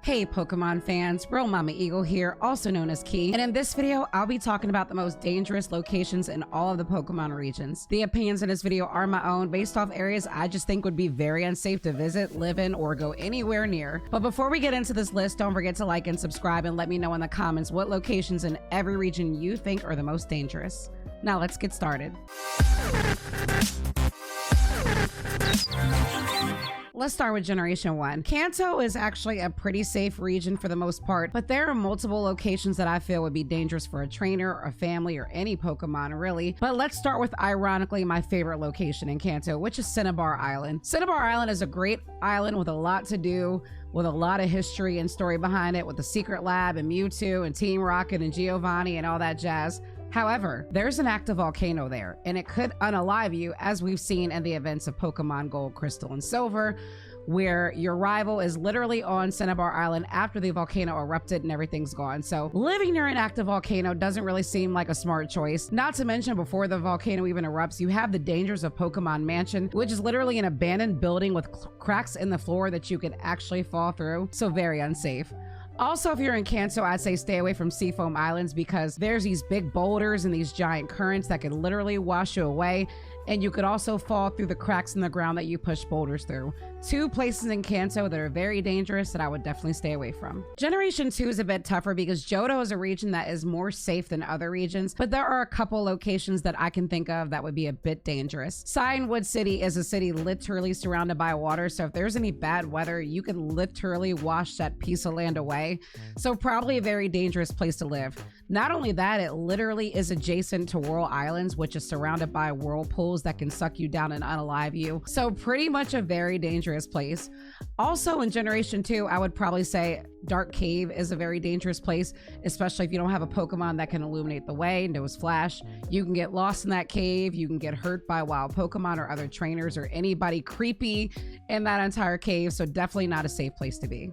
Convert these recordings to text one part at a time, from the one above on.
Hey Pokemon fans, Bro Mama Eagle here, also known as Key, and in this video, I'll be talking about the most dangerous locations in all of the Pokemon regions. The opinions in this video are my own, based off areas I just think would be very unsafe to visit, live in, or go anywhere near. But before we get into this list, don't forget to like and subscribe and let me know in the comments what locations in every region you think are the most dangerous. Now let's get started. Let's start with Generation 1. Kanto is actually a pretty safe region for the most part, but there are multiple locations that I feel would be dangerous for a trainer, or a family, or any Pokemon really. But let's start with, ironically, my favorite location in Kanto, which is Cinnabar Island. Cinnabar Island is a great island with a lot to do, with a lot of history and story behind it, with the Secret Lab and Mewtwo and Team Rocket and Giovanni and all that jazz. However, there's an active volcano there, and it could unalive you, as we've seen in the events of Pokemon Gold, Crystal, and Silver, where your rival is literally on Cinnabar Island after the volcano erupted and everything's gone. So living near an active volcano doesn't really seem like a smart choice. Not to mention, before the volcano even erupts, you have the dangers of Pokemon Mansion, which is literally an abandoned building with cracks in the floor that you could actually fall through. So very unsafe. Also, if you're in Kanto, I'd say stay away from Seafoam Islands, because there's these big boulders and these giant currents that could literally wash you away, and you could also fall through the cracks in the ground that you push boulders through. Two places in Kanto that are very dangerous that I would definitely stay away from. Generation 2 is a bit tougher because Johto is a region that is more safe than other regions, but there are a couple locations that I can think of that would be a bit dangerous. Cianwood City is a city literally surrounded by water, so if there's any bad weather, you can literally wash that piece of land away. So probably a very dangerous place to live. Not only that, it literally is adjacent to Whirl Islands, which is surrounded by whirlpools that can suck you down and unalive you. So pretty much a very dangerous place. Also in Generation 2, I would probably say Dark Cave is a very dangerous place, especially if you don't have a Pokemon that can illuminate the way, Nose Flash. You can get lost in that cave, you can get hurt by wild Pokemon or other trainers or anybody creepy in that entire cave, so definitely not a safe place to be.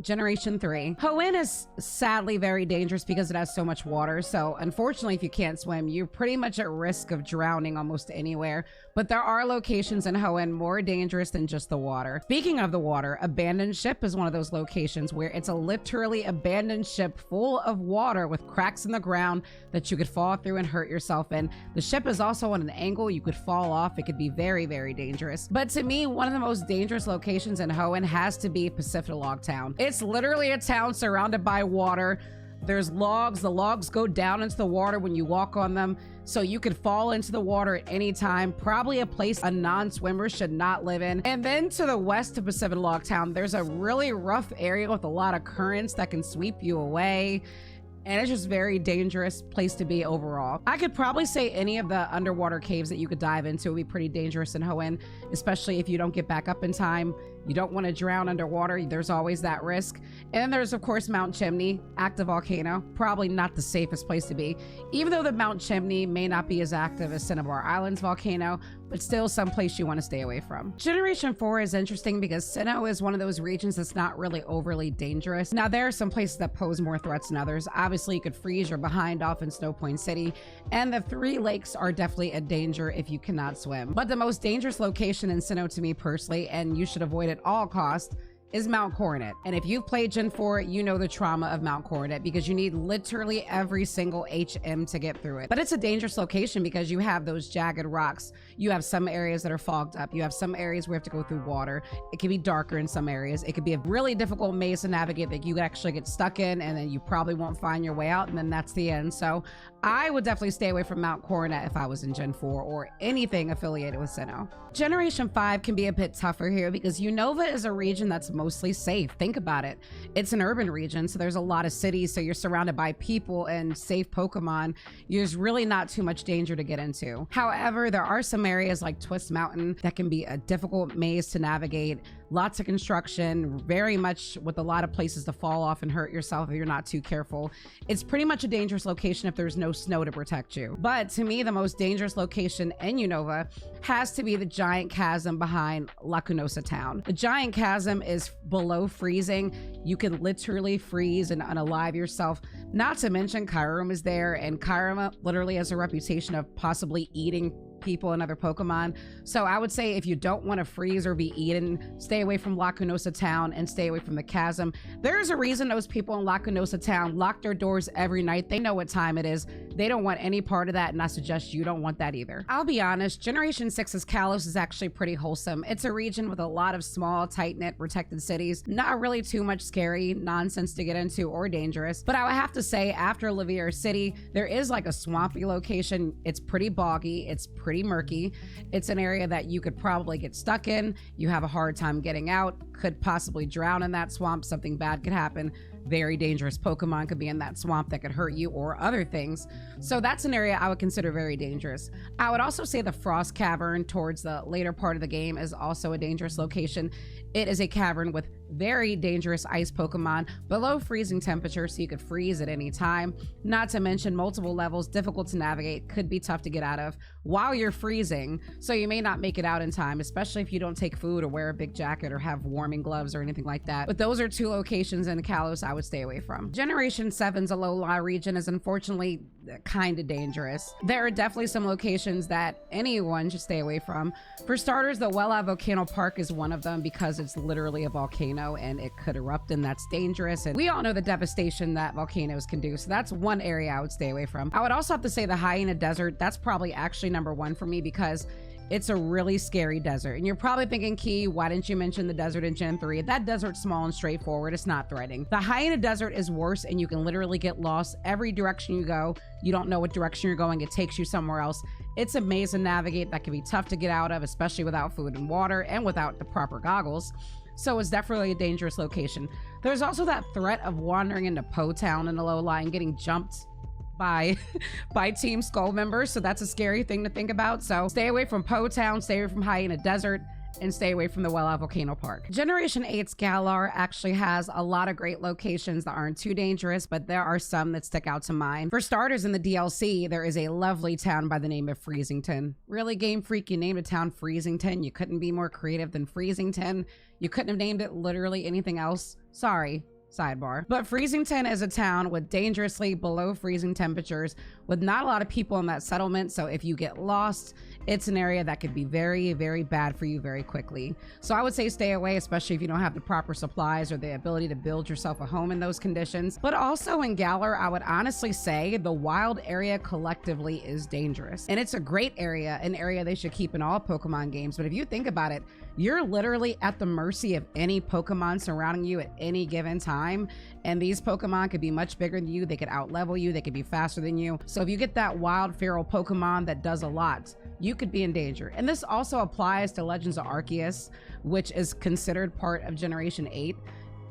Generation 3. Hoenn is sadly very dangerous because it has so much water, so unfortunately if you can't swim, you're pretty much at risk of drowning almost anywhere, but there are locations in Hoenn more dangerous than just the water. Speaking of the water, Abandoned Ship is one of those locations where it's a literally abandoned ship full of water with cracks in the ground that you could fall through and hurt yourself in. The ship is also on an angle, you could fall off. It could be very, very dangerous. But to me, one of the most dangerous locations in Hoenn has to be Pacific Town. It's literally a town surrounded by water. There's logs. The logs go down into the water when you walk on them, so you could fall into the water at any time. Probably a place a non-swimmer should not live in. And then to the west of Pacific Town, there's a really rough area with a lot of currents that can sweep you away. And it's just a very dangerous place to be overall. I could probably say any of the underwater caves that you could dive into would be pretty dangerous in Hoenn, especially if you don't get back up in time. You don't want to drown underwater. There's always that risk. And then there's, of course, Mount Chimney, active volcano. Probably not the safest place to be, even though the Mount Chimney may not be as active as Cinnabar Island's volcano, but still someplace you want to stay away from. Generation 4 is interesting because Sinnoh is one of those regions that's not really overly dangerous. Now, there are some places that pose more threats than others. Obviously, you could freeze your behind off in Snow Point City, and the 3 lakes are definitely a danger if you cannot swim. But the most dangerous location in Sinnoh to me personally, and you should avoid at all costs, is Mount Coronet. And if you've played Gen 4, you know the trauma of Mount Coronet because you need literally every single HM to get through it. But it's a dangerous location because you have those jagged rocks. You have some areas that are fogged up. You have some areas where you have to go through water. It can be darker in some areas. It could be a really difficult maze to navigate that you actually get stuck in, and then you probably won't find your way out, and then that's the end. So I would definitely stay away from Mount Coronet if I was in Gen 4 or anything affiliated with Sinnoh. Generation 5 can be a bit tougher here because Unova is a region that's mostly safe. Think about it. It's an urban region, so there's a lot of cities, so you're surrounded by people and safe Pokemon. There's really not too much danger to get into. However, there are some areas like Twist Mountain that can be a difficult maze to navigate. Lots of construction, very much with a lot of places to fall off and hurt yourself if you're not too careful. It's pretty much a dangerous location if there's no snow to protect you. But to me, the most dangerous location in Unova has to be the giant chasm behind Lacunosa Town. The giant chasm is below freezing. You can literally freeze and unalive yourself. Not to mention Kyurem is there, and Kyurem literally has a reputation of possibly eating people and other Pokemon. So I would say if you don't want to freeze or be eaten, stay away from Lacunosa Town and stay away from the Chasm. There's a reason those people in Lacunosa Town lock their doors every night. They know what time it is. They don't want any part of that, and I suggest you don't want that either. I'll be honest, Generation 6's Kalos is actually pretty wholesome. It's a region with a lot of small, tight-knit, protected cities. Not really too much scary nonsense to get into or dangerous, but I would have to say after Lavier City, there is like a swampy location. It's pretty boggy. It's pretty murky. It's an area that you could probably get stuck in. You have a hard time getting out, could possibly drown in that swamp. Something bad could happen. Very dangerous Pokemon could be in that swamp that could hurt you or other things. So that's an area I would consider very dangerous. I would also say the Frost Cavern towards the later part of the game is also a dangerous location. It is a cavern with very dangerous ice Pokemon below freezing temperature, so you could freeze at any time. Not to mention multiple levels, difficult to navigate, could be tough to get out of while you're freezing, so you may not make it out in time, especially if you don't take food or wear a big jacket or have warming gloves or anything like that. But those are two locations in Kalos I would stay away from. Generation 7's Alola region is unfortunately kind of dangerous. There are definitely some locations that anyone should stay away from. For starters, the Wella Volcano Park is one of them because it's literally a volcano and it could erupt, and that's dangerous. And we all know the devastation that volcanoes can do. So that's one area I would stay away from. I would also have to say the Hyena Desert. That's probably actually number one for me because it's a really scary desert. And you're probably thinking, Key, why didn't you mention the desert in Gen 3? That desert's small and straightforward. It's not threatening. The Hyena Desert is worse, and you can literally get lost every direction you go. You don't know what direction you're going. It takes you somewhere else. It's a maze to navigate that can be tough to get out of, especially without food and water and without the proper goggles. So it's definitely a dangerous location. There's also that threat of wandering into Po Town in Alola and getting jumped by Team Skull members, so that's a scary thing to think about. So stay away from Po Town, stay away from Hyena Desert, and stay away from the Wella Volcano Park. Generation 8's Galar actually has a lot of great locations that aren't too dangerous, but there are some that stick out to mind. For starters, in the DLC, there is a lovely town by the name of Freezington. Really, Game Freak, you named a town Freezington. You couldn't be more creative than Freezington. You couldn't have named it literally anything else. Sorry. Sidebar. But Freezington is a town with dangerously below freezing temperatures with not a lot of people in that settlement. So if you get lost, it's an area that could be very, very bad for you very quickly. So I would say stay away, especially if you don't have the proper supplies or the ability to build yourself a home in those conditions. But also in Galar, I would honestly say the wild area collectively is dangerous. And it's a great area, an area they should keep in all Pokemon games. But if you think about it, you're literally at the mercy of any Pokemon surrounding you at any given time. And these Pokemon could be much bigger than you. They could outlevel you. They could be faster than you. So if you get that wild feral Pokemon that does a lot, you could be in danger. And this also applies to Legends of Arceus, which is considered part of Generation 8.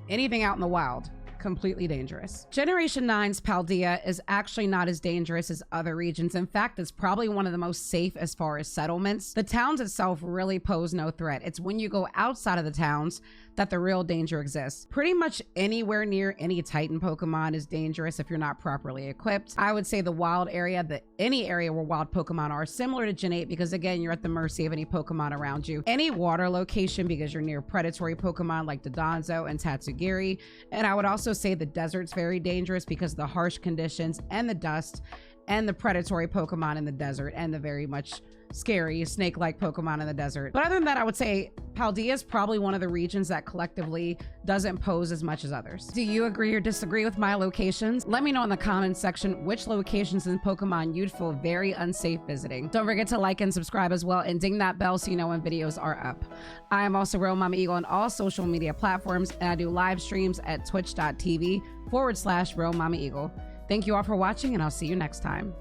Anything out in the wild, completely dangerous. Generation 9's Paldea is actually not as dangerous as other regions. In fact, it's probably one of the most safe as far as settlements. The towns itself really pose no threat. It's when you go outside of the towns that the real danger exists. Pretty much anywhere near any Titan Pokemon is dangerous if you're not properly equipped. I would say the wild area, any area where wild Pokemon are, similar to Gen 8, because again, you're at the mercy of any Pokemon around you. Any water location because you're near predatory Pokemon like Dodonzo and Tatsugiri. And I would also say the desert's very dangerous because of the harsh conditions and the dust and the predatory Pokemon in the desert and the very much scary snake-like Pokemon in the desert. But other than that, I would say Paldea is probably one of the regions that collectively doesn't pose as much as others. Do you agree or disagree with my locations? Let me know in the comments section which locations in Pokemon you'd feel very unsafe visiting. Don't forget to like and subscribe as well, and ding that bell so you know when videos are up. I am also Real Mama Eagle on all social media platforms, and I do live streams at twitch.tv/Real Mama Eagle. Thank you all for watching, and I'll see you next time.